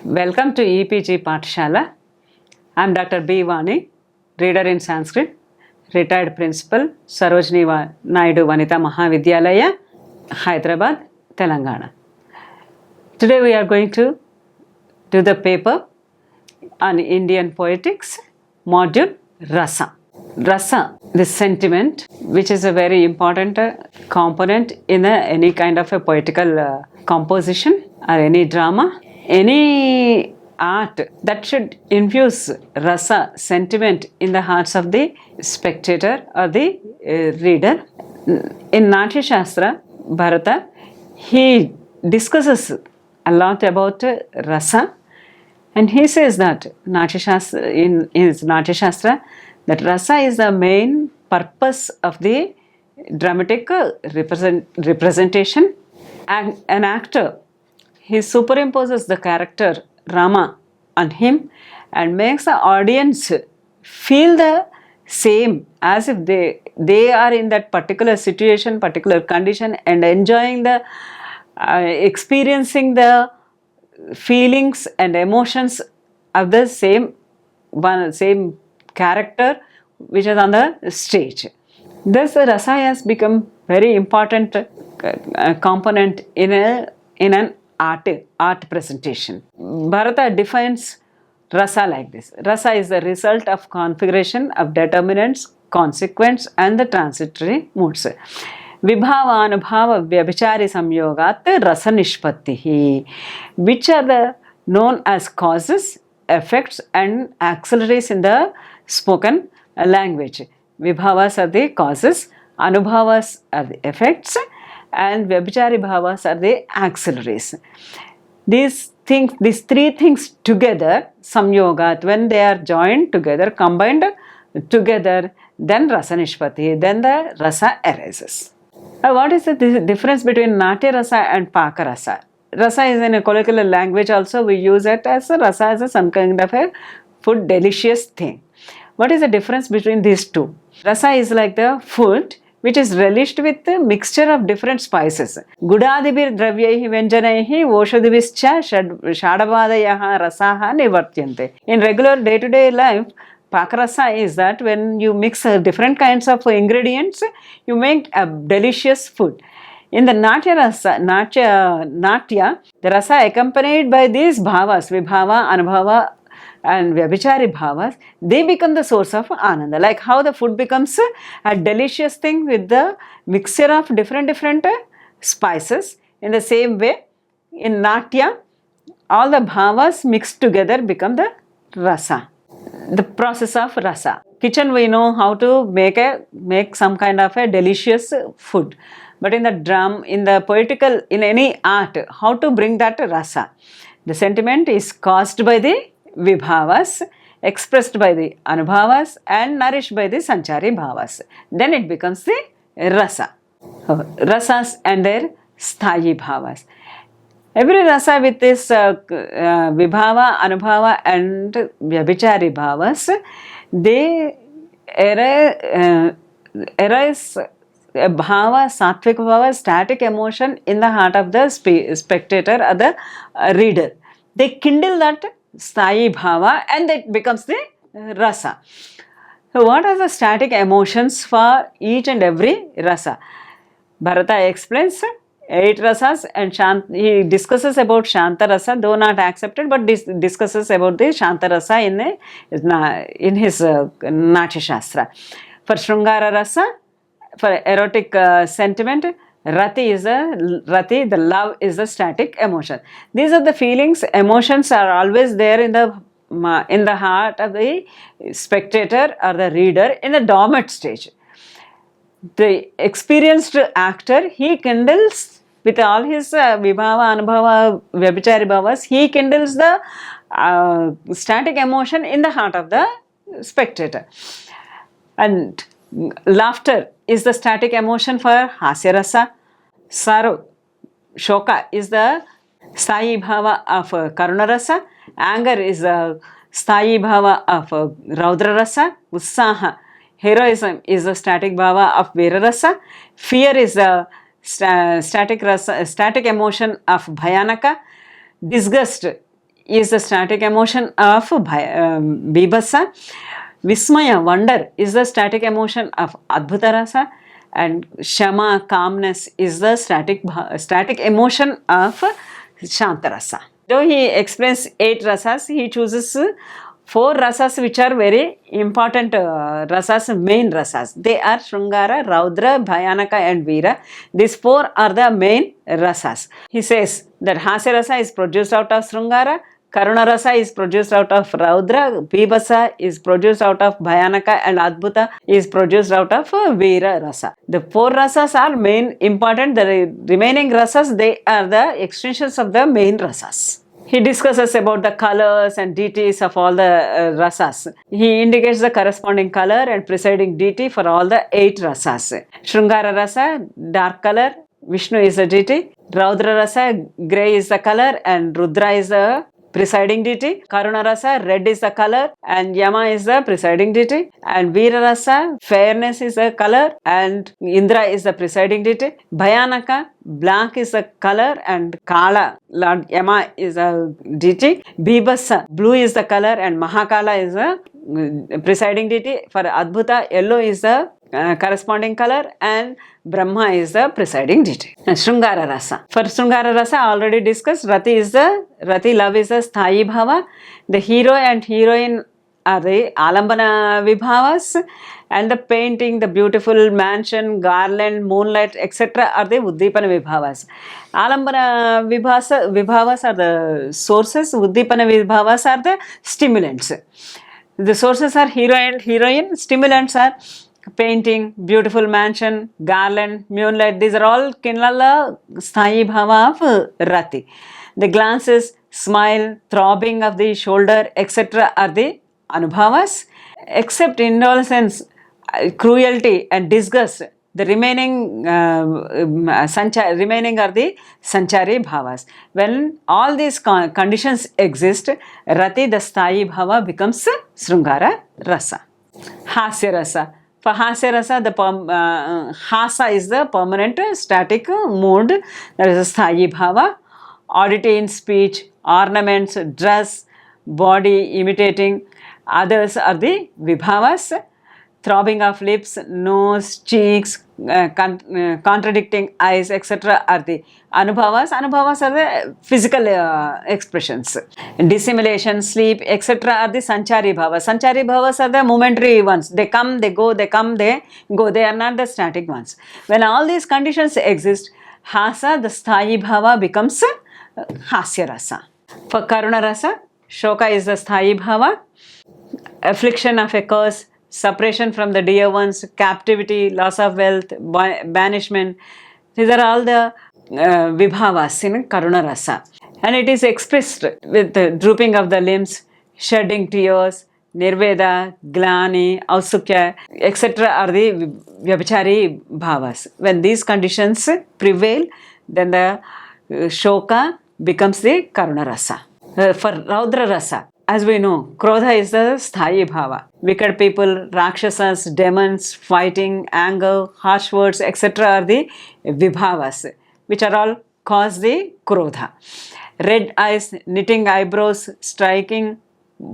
Welcome to EPG Pathshala. I am Dr. B. Vani, reader in Sanskrit, retired principal, Sarojini Naidu Vanita Mahavidyalaya, Hyderabad, Telangana. Today we are going to do the paper on Indian poetics, module Rasa. Rasa, the sentiment, which is a very important component in any kind of a poetical composition or any drama. Any art that should infuse rasa, sentiment, in the hearts of the spectator or the reader. In Natya Shastra, Bharata, he discusses a lot about rasa, and he says that in his Natya Shastra, that rasa is the main purpose of the dramatic representation. And an actor, he superimposes the character Rama on him and makes the audience feel the same as if they are in that particular situation, particular condition, and enjoying the experiencing the feelings and emotions of the same character which is on the stage. Thus, rasa has become very important component in an art presentation. Bharata defines rasa like this. Rasa is the result of configuration of determinants, consequents, and the transitory moods. Vibhava anubhava vyabhichari samyogat rasa nishpattihi, which are the known as causes, effects, and auxiliaries in the spoken language. Vibhavas are the causes, anubhavas are the effects, and vyabhichari bhavas are the auxiliaries. These three things together, samyogat, when they are joined together, combined together, then rasa nishpati, then the rasa arises. What is the difference between Natya Rasa and Paka Rasa? Rasa is in a colloquial language also, we use it as a rasa as some kind of a food, delicious thing. What is the difference between these two? Rasa is like the food which is relished with a mixture of different spices. Gudadibir dravyaihi vyanjanaihi oshadibhischa shadavadayaha rasaha nivartyante. In regular day-to-day life, Pakarasa is that when you mix different kinds of ingredients, you make a delicious food. In the Natya Rasa, Natya, the rasa accompanied by these bhavas, vibhava, anubhava, and vyabhichari bhavas, they become the source of ananda. Like how the food becomes a delicious thing with the mixture of different spices. In the same way, in Natya, all the bhavas mixed together become the rasa. The process of rasa. Kitchen, we know how to make some kind of a delicious food. But in the drum, in the poetical, in any art, how to bring that rasa? The sentiment is caused by the vibhavas, expressed by the anubhavas, and nourished by the sanchari bhavas. Then it becomes the rasa. Rasas and their sthayi bhavas. Every rasa with this vibhava, anubhava, and vyabhichari bhavas, they arise a bhava, sattvic bhava, static emotion in the heart of the spectator or the reader. They kindle that sthayi bhava and it becomes the rasa. So what are the static emotions for each and every rasa? Bharata explains 8 rasas and he discusses about Shanta Rasa, though not accepted, but discusses about the Shanta Rasa in his Natya Shastra. For Shrungara Rasa, for erotic sentiment, Rati, the love is the static emotion. These are the feelings, emotions are always there in the heart of the spectator or the reader in the dormant stage. The experienced actor, he kindles with all his vibhava, anubhava, vyabhichari bhavas, he kindles the static emotion in the heart of the spectator. And laughter is the static emotion for hasya rasa. Sorrow, shoka, is the sthayi bhava of Karuna Rasa. Anger is the sthayi bhava of Raudrarasa. Utsaha, heroism, is the static bhava of Veera Rasa. Fear is the static emotion of Bhayanaka. Disgust is the static emotion of Bhibhatsa. Vismaya, wonder, is the static emotion of Adbhuta Rasa. And Shama, calmness, is the static emotion of Shanta Rasa. Though he explains 8 rasas, he chooses 4 rasas which are very important rasas, main rasas. They are Shrungara, Raudra, Bhayanaka and Vira. These 4 are the main rasas. He says that Hasya Rasa is produced out of Shrungara, Karuna Rasa is produced out of Raudra, Bhibhatsa is produced out of Bhayanaka and Adbhuta is produced out of Veera Rasa. The 4 rasas are main important. The remaining rasas, they are the extensions of the main rasas. He discusses about the colors and deities of all the rasas. He indicates the corresponding color and presiding deity for all the 8 rasas. Shrungara Rasa, dark color, Vishnu is the deity. Raudra Rasa, grey is the color and Rudra is the presiding deity. Karuna Rasa, red is the color and Yama is the presiding deity. And Veera Rasa, fairness is the color and Indra is the presiding deity. Bhayanaka, black is the color and Kala, Lord Yama is a deity. Bhibhatsa, blue is the color and Mahakala is the presiding deity. For Adbhuta, yellow is the corresponding color and Brahma is the presiding deity. Shrungara Rasa. For Shrungara Rasa, already discussed, Rati love is the Sthayi Bhava. The hero and heroine are the Alambana Vibhavas, and the painting, the beautiful mansion, garland, moonlight, etc. are the Uddipana Vibhavas. Alambana Vibhavas are the sources, Uddipana Vibhavas are the stimulants. The sources are hero and heroine, stimulants are painting, beautiful mansion, garland, moonlight. These are all Kinlala Sthayi Bhava of Rati. The glances, smile, throbbing of the shoulder, etc. are the Anubhavas. Except indolence, cruelty and disgust, the remaining are the Sanchari Bhavas. When all these conditions exist, Rati, the Sthayi Bhava, becomes Srungara Rasa. Hasya Rasa. For Hasya Rasa, the Hasa is the permanent static mood, that is a Sthayi Bhava. Oddity in speech, ornaments, dress, body imitating others are the Vibhavas. Throbbing of lips, nose, cheeks, contradicting eyes, etc. are the Anubhavas. Anubhavas are the physical expressions. Dissimulation, sleep, etc. are the Sanchari Bhavas. Sanchari Bhavas are the momentary ones. They come, they go, they come, they go. They are not the static ones. When all these conditions exist, Hasa, the Sthayi Bhava, becomes Hasya Rasa. For Karuna Rasa, Shoka is the Sthayi Bhava. Affliction of a curse, separation from the dear ones, captivity, loss of wealth, banishment. These are all the Vibhavas in Karuna Rasa. And it is expressed with the drooping of the limbs, shedding tears, Nirveda, Glani, Ausukya, etc. are the Vyabhichari Bhavas. When these conditions prevail, then the Shoka becomes the Karuna Rasa. For Raudra Rasa, as we know, Krodha is the Sthayi Bhava. Wicked people, Rakshasas, demons, fighting, anger, harsh words, etc. are the Vibhavas, which are all cause the Krodha. Red eyes, knitting eyebrows, striking,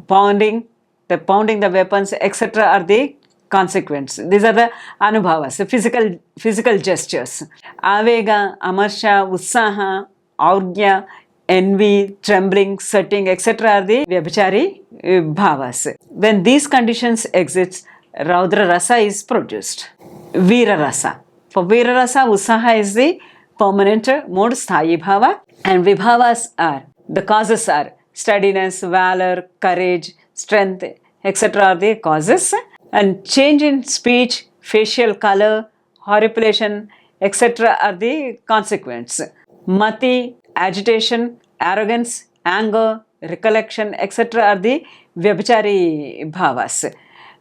pounding the weapons, etc. are the consequence. These are the Anubhavas, the physical gestures. Avega, Amarsha, Utsaha, Aurgya, envy, trembling, sweating, etc. are the Vyabhichari Bhavas. When these conditions exist, Raudra Rasa is produced. Veera Rasa. For Veera Rasa, Utsaha is the permanent mode, Sthayi Bhava, and Vibhavas are, the causes are steadiness, valor, courage, strength, etc. are the causes. And change in speech, facial color, horripilation, etc. are the consequence. Mati, agitation, arrogance, anger, recollection, etc. are the Vyabhichari Bhavas.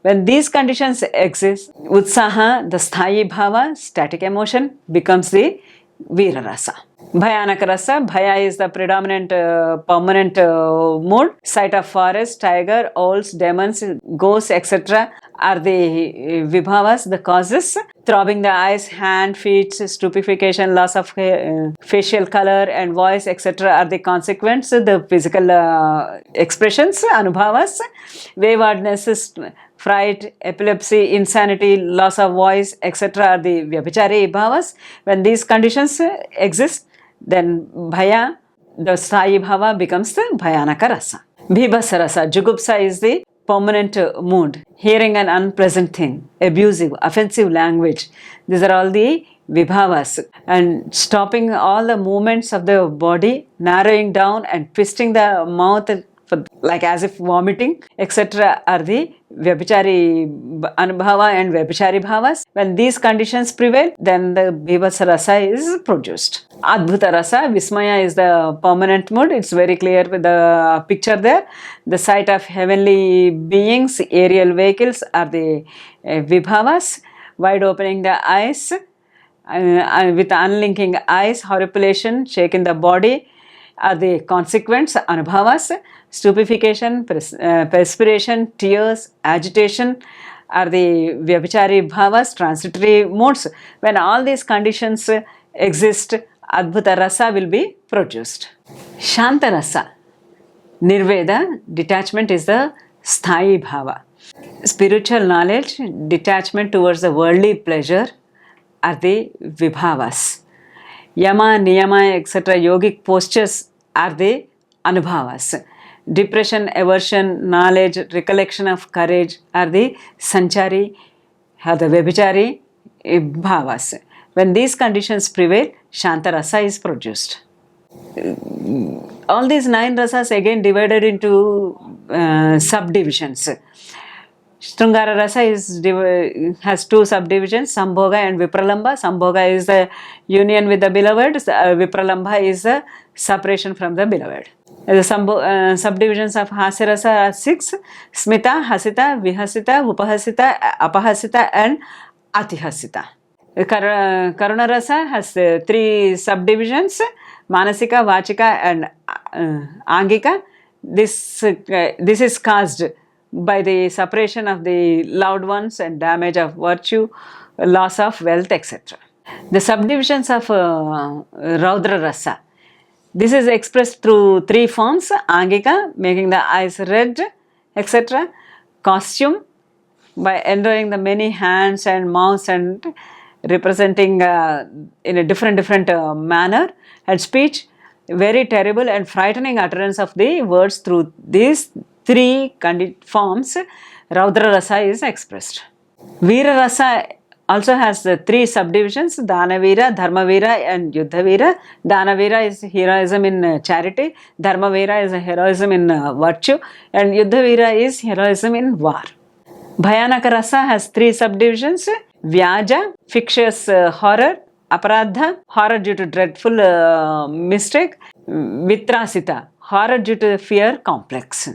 When these conditions exist, Utsaha, the Sthayi Bhava, static emotion, becomes the Veera Rasa. Bhayanaka Rasa, Bhaya is the predominant permanent mood. Sight of forest, tiger, owls, demons, ghosts, etc. are the Vibhavas, the causes. throbbing the eyes, hand, feet, stupefaction, loss of facial color and voice, etc. are the consequence. The physical expressions, anubhavas, waywardness, fright, epilepsy, insanity, loss of voice, etc. are the vyabhichari bhavas. When these conditions exist, then bhaya, the sthayi bhava, becomes the Bhayanaka Rasa. Bhibhatsa Rasa, jugupsa is the permanent mood, hearing an unpleasant thing, abusive, offensive language. These are all the vibhavas. And stopping all the movements of the body, narrowing down and twisting the mouth like as if vomiting, etc. are the Vyabhichari Anubhava and Vyabhichari Bhavas. When these conditions prevail, then the Bhibhatsa Rasa is produced. Adbhuta Rasa, Vismaya is the permanent mood. It's very clear with the picture there. The sight of heavenly beings, aerial vehicles are the Vibhavas. Wide opening the eyes, with unlinking eyes, horripilation, shake in the body are the consequence, Anubhavas. Stupefaction, perspiration, tears, agitation are the Vyabhichari Bhavas, transitory modes. When all these conditions exist, Adbhuta Rasa will be produced. Shanta Rasa, Nirveda, detachment is the Sthayi Bhava. Spiritual knowledge, detachment towards the worldly pleasure are the Vibhavas. Yama, Niyama, etc. yogic postures are the Anubhavas. Depression, aversion, knowledge, recollection of courage are the Sanchari, or the Vyabhichari Bhavas. When these conditions prevail, Shanta Rasa is produced. All these 9 rasas again divided into subdivisions. Shrungara Rasa has 2 subdivisions, Sambhoga and Vipralambha. Sambhoga is the union with the beloved, Vipralambha is the separation from the beloved. The subdivisions of Hasya Rasa are 6, Smita, Hasita, Vihasita, Upahasita, Apahasita and Atihasita. Karuna Rasa has 3 subdivisions, Manasika, Vachika and Angika. This is caused by the separation of the loved ones and damage of virtue, loss of wealth, etc. The subdivisions of Raudra Rasa. This is expressed through 3 forms, Angika, making the eyes red, etc. Costume, by endowing the many hands and mouths and representing in a different manner. And speech, very terrible and frightening utterance of the words through these 3 forms, Raudra Rasa is expressed. Veera Rasa also has 3 subdivisions, Danavira, Dharmavira and Yuddhavira. Danavira is heroism in charity, Dharmavira is heroism in virtue, and Yuddhavira is heroism in war. Bhayanaka Rasa has 3 subdivisions, Vyaja, fictitious horror, Aparadha, horror due to dreadful mistake, Vitrasita, horror due to fear complex.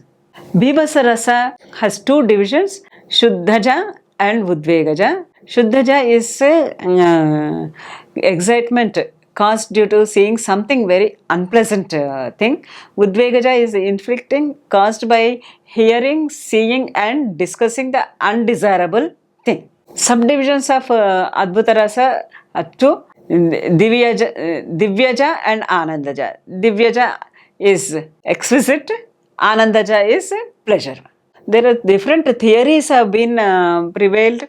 Bhibhatsa Rasa has 2 divisions, Shuddhaja and Udvegaja. Shuddhaja is excitement caused due to seeing something very unpleasant thing. Udvegaja is inflicting caused by hearing, seeing and discussing the undesirable thing. Subdivisions of Adbhuta Rasa are 2, Divyaja and Anandaja. Divyaja is exquisite, Anandaja is pleasure. There are different theories have been prevailed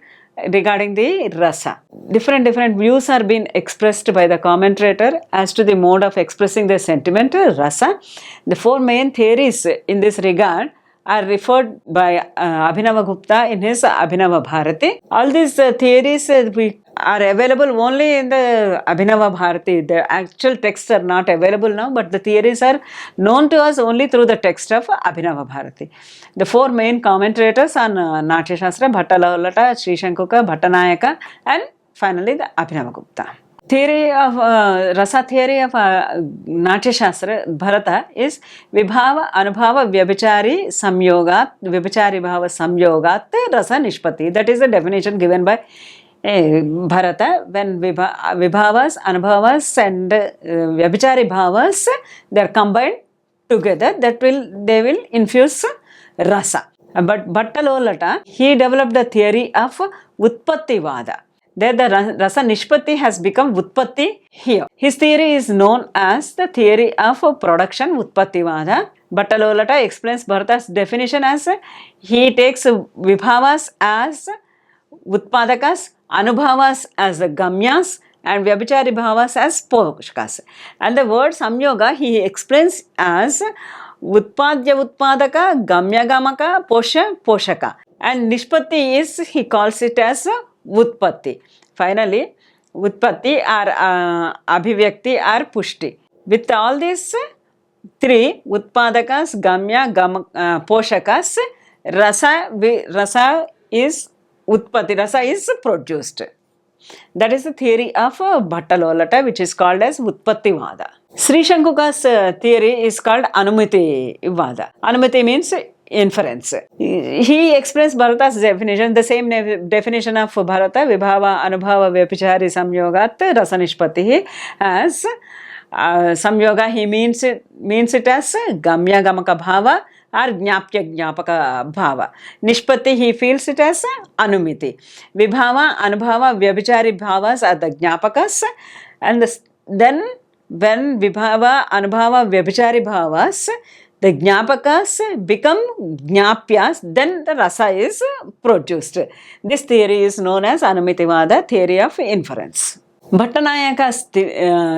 regarding the rasa. Different views are being expressed by the commentator as to the mode of expressing the sentiment rasa. The 4 main theories in this regard are referred by Abhinavagupta in his Abhinava Bharati. All these theories are available only in the Abhinava Bharati. The actual texts are not available now, but the theories are known to us only through the text of Abhinava Bharati. The 4 main commentators on Natya Shastra, Bhattalaholata, Srishankuka, Bhattanayaka and finally the Abhinavagupta. Theory of Rasa theory of Natya Shastra, Bharata is Vibhava, Anubhava, Vyabhichari, Samyogat, Vyabhichari Bhava, Samyogat, Rasa Nishpati. That is the definition given by Bharata. When Vibhavas, Anubhavas and Vyabhichari Bhavas, they are combined together, they will infuse Rasa. But Bhattalolata, he developed the theory of Utpattivada. there the Rasa Nishpatti has become Utpatti here. His theory is known as the theory of production, Utpattivada. Bhattalolata explains Bharata's definition as he takes Vibhavas as Utpadakas, Anubhavas as the Gamyas, and Vyabhichari Bhavas as Poshakas. And the word Samyoga he explains as Utpadya Utpadaka, Gamya Gamaka, Posha Poshaka. And Nishpatti is, he calls it as Utpatti. Finally, Utpatti or Abhivyakti or Pushti. With all these three, Utpadakas, Gamya, Poshakas, Rasa is Utpatti, Rasa is produced. That is the theory of Bhattalolata, which is called as Utpattivada. Srishankuka's theory is called Anumitivada. Anumiti means inference. He explains Bharata's definition, the same definition of Bharata, Vibhava, Anubhava, Vyabhichari, Samyogat, Rasa Nishpatti, as Samyoga, he means it as Gamya Gamaka Bhava or Jnapya Jnapaka Bhava. Nishpatti, he feels it as Anumiti. Vibhava, Anubhava, Vyabhichari Bhavas are the Jnapakas, and then when Vibhava, Anubhava, Vyabhichari Bhavas, the Jnapakas become Jnapyas, then the Rasa is produced. This theory is known as Anumitivada, theory of inference. Bhattanayaka's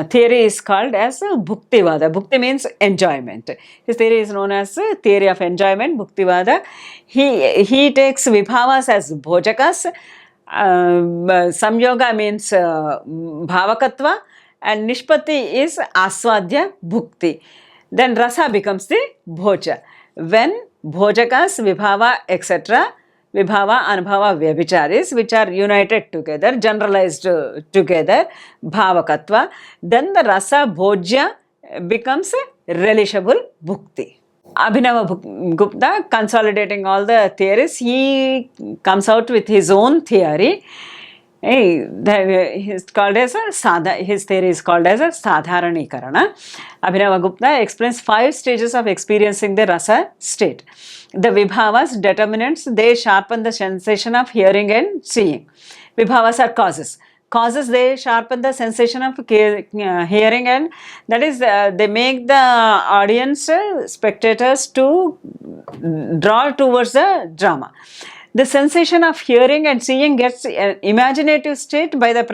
theory is called as Bhuktivada. Bhukti means enjoyment. His theory is known as theory of enjoyment, Bhuktivada. He takes Vibhavas as Bhojakas. Samyoga means Bhavakatva, and Nishpatti is Aswadya Bhukti. Then Rasa becomes the Bhoja. When Bhojakas, Vibhava, etc., Vibhava, Anubhava, Vyabhicharis, which are united together, generalized together, Bhavakatva, then the Rasa Bhojya becomes relishable Bhukti. Abhinavagupta, consolidating all the theories, he comes out with his own theory. His theory is called as a Sadharanikarana. Abhinavagupta explains 5 stages of experiencing the Rasa state. The Vibhavas, determinants, they sharpen the sensation of hearing and seeing. Vibhavas are causes. Causes, they sharpen the sensation of hearing, and that is, they make the audience, spectators to draw towards the drama. The sensation of hearing and seeing gets an imaginative state by the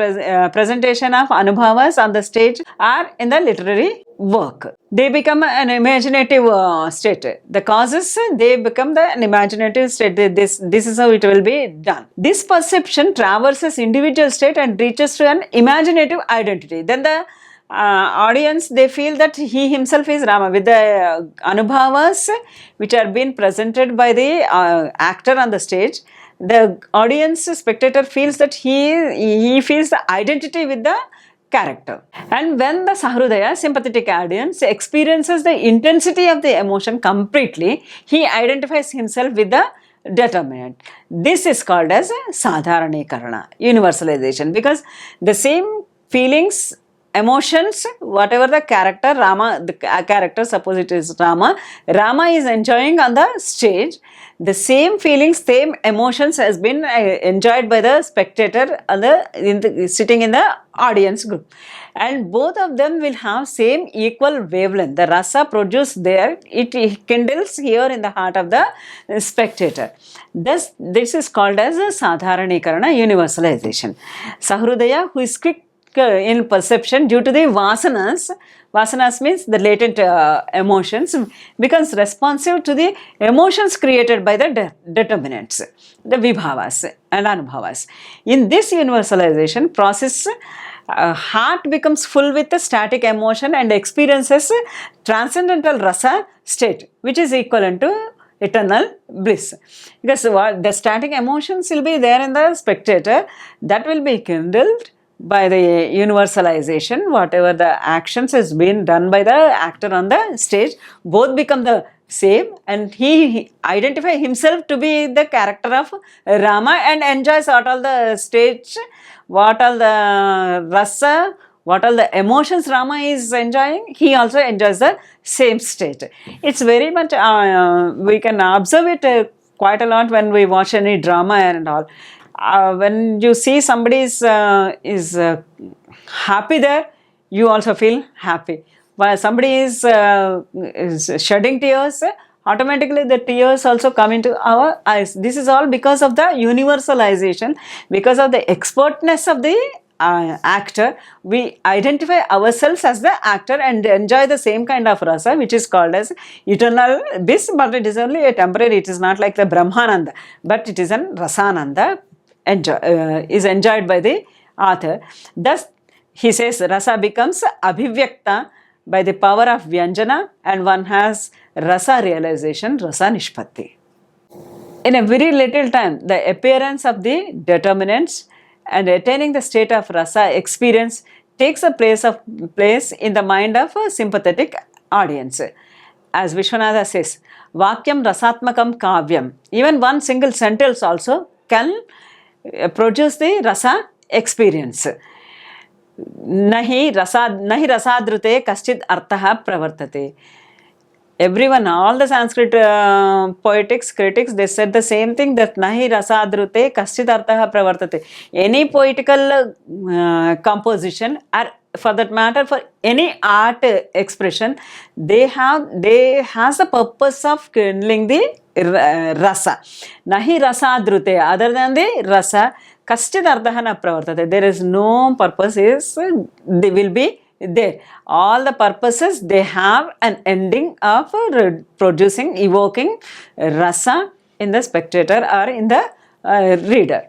presentation of Anubhavas on the stage or in the literary work. They become an imaginative state. The causes, they become an imaginative state. This is how it will be done. This perception traverses individual state and reaches to an imaginative identity. Then the audience, they feel that he himself is Rama. With the Anubhavas which are being presented by the actor on the stage, the audience, spectator feels that he feels the identity with the character. And when the Sahrudaya, sympathetic audience, experiences the intensity of the emotion completely, he identifies himself with the determinant. This is called as Sadharanikarana, universalization, because the same feelings, emotions, whatever the character, Rama, the character, suppose it is Rama is enjoying on the stage, the same feelings, same emotions has been enjoyed by the spectator sitting in the audience group. And both of them will have same equal wavelength. The rasa produced there, it kindles here in the heart of the spectator. Thus, this is called as a Sadharanikarana, universalization. Sahrudaya, who is quick in perception due to the vasanas means the latent emotions, becomes responsive to the emotions created by the determinants, the vibhavas and anubhavas. In this universalization process, heart becomes full with the static emotion and experiences transcendental rasa state, which is equivalent to eternal bliss. Because the static emotions will be there in the spectator, that will be kindled by the universalization. Whatever the actions has been done by the actor on the stage, both become the same, and he identifies himself to be the character of Rama and enjoys what all the stage, what all the rasa, what all the emotions Rama is enjoying, he also enjoys the same state. It's very much, we can observe it quite a lot when we watch any drama and all. When you see somebody is happy there, you also feel happy. While somebody is shedding tears, automatically the tears also come into our eyes. This is all because of the universalization, because of the expertness of the actor. We identify ourselves as the actor and enjoy the same kind of rasa, which is called as eternal bliss, but it is only a temporary. It is not like the Brahmananda, but it is an rasananda, is enjoyed by the author. Thus, he says rasa becomes abhivyakta by the power of vyanjana, and one has rasa realization, rasa nishpatti. In a very little time, the appearance of the determinants and attaining the state of rasa experience takes a place in the mind of a sympathetic audience. As Vishwanatha says, Vakyam rasatmakam kavyam. Even one single sentence also can produce the rasa experience. Nahi rasadrute kaschid artha pravartate. Everyone, all the Sanskrit poetics critics, they said the same thing, that nahi rasadrute kaschid artha pravartate. Any poetical composition, or for that matter for any art expression, they has the purpose of kindling the rasa. Nahi rasadrute, other than the rasa, kaschid artha na pravartate. There is no purpose, they will be there. All the purposes, they have an ending of producing, evoking rasa in the spectator or in the reader.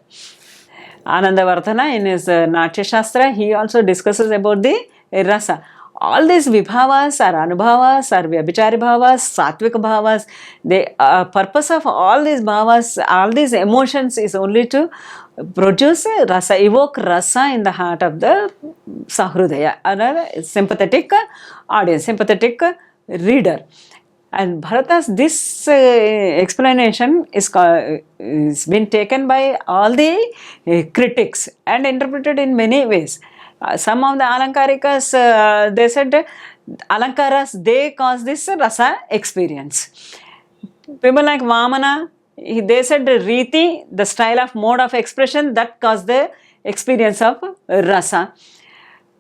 Anandavardhana in his Natya Shastra, he also discusses about the rasa. All these vibhavas or anubhavas or vyabhichari bhavas, satvika bhavas, the purpose of all these bhavas, all these emotions is only to produce rasa, evoke rasa in the heart of the sahrudaya, another sympathetic audience, sympathetic reader. And Bharata's this explanation is been taken by all the critics and interpreted in many ways. Some of the Alankarikas, they said Alankaras, they cause this rasa experience. People like Vamana, they said Riti, the style of mode of expression, that caused the experience of rasa.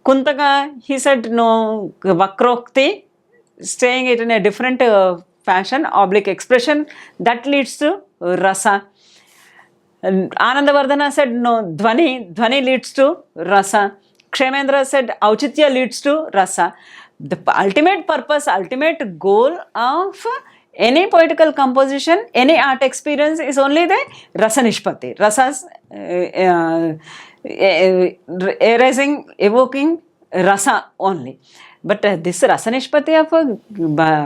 Kuntaka, he said no, Vakrokti, saying it in a different fashion, oblique expression, that leads to rasa. And Anandavardhana said no, Dhvani leads to rasa. Kshemendra said Auchitya leads to rasa. The ultimate purpose, ultimate goal of any poetical composition, any art experience is only the rasa nishpati. Rasas arising, evoking rasa only. But this rasa nishpati of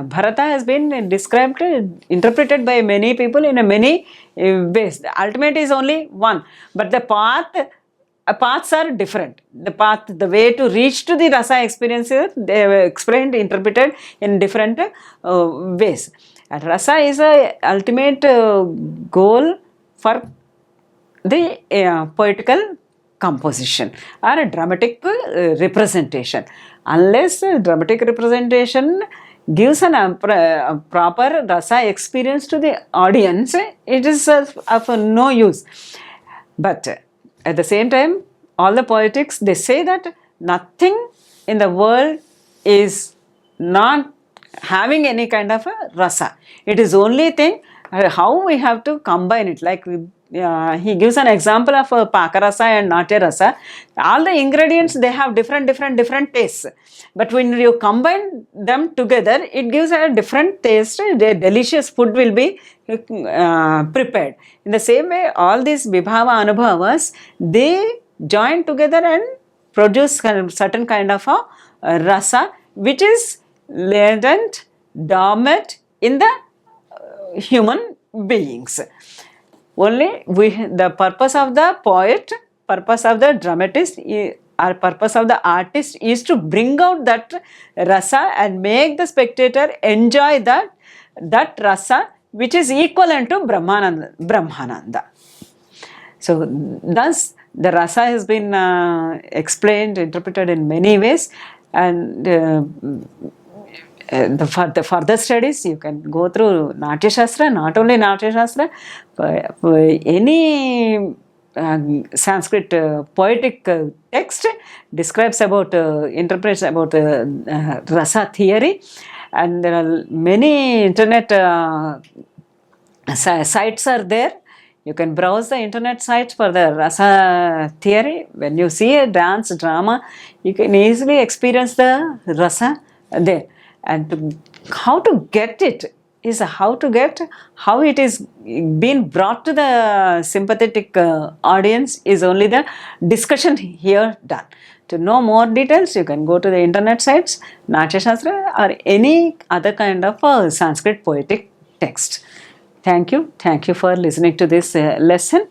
Bharata has been described, interpreted by many people in many ways. The ultimate is only one, but the paths are different. The way to reach to the rasa experiences, they have explained, interpreted in different ways. And rasa is a ultimate goal for the poetical composition or a dramatic representation. Unless dramatic representation gives a proper rasa experience to the audience, it is of no use. But at the same time, all the poetics, they say that nothing in the world is not having any kind of a rasa. It is only thing how we have to combine it. Like he gives an example of Pakarasa and Natya Rasa. All the ingredients, they have different tastes. But when you combine them together, it gives a different taste. The delicious food will be prepared. In the same way, all these vibhava anubhavas, they join together and produce certain kind of a rasa, which is latent, dormant in the human beings. Only the purpose of the poet, purpose of the dramatist, or purpose of the artist is to bring out that rasa and make the spectator enjoy that rasa, which is equivalent to Brahmananda. So thus the rasa has been explained, interpreted in many ways, and the further studies you can go through Natya Shastra, not only Natya Shastra, any Sanskrit poetic text describes about, interprets about rasa theory, and there are many internet sites are there. You can browse the internet sites for the rasa theory. When you see a dance drama, you can easily experience the rasa there. And how to get it is how to get, how it is being brought to the sympathetic audience is only the discussion here done. To know more details, you can go to the internet sites, Natya Shastra or any other kind of Sanskrit poetic text. Thank you. Thank you for listening to this lesson.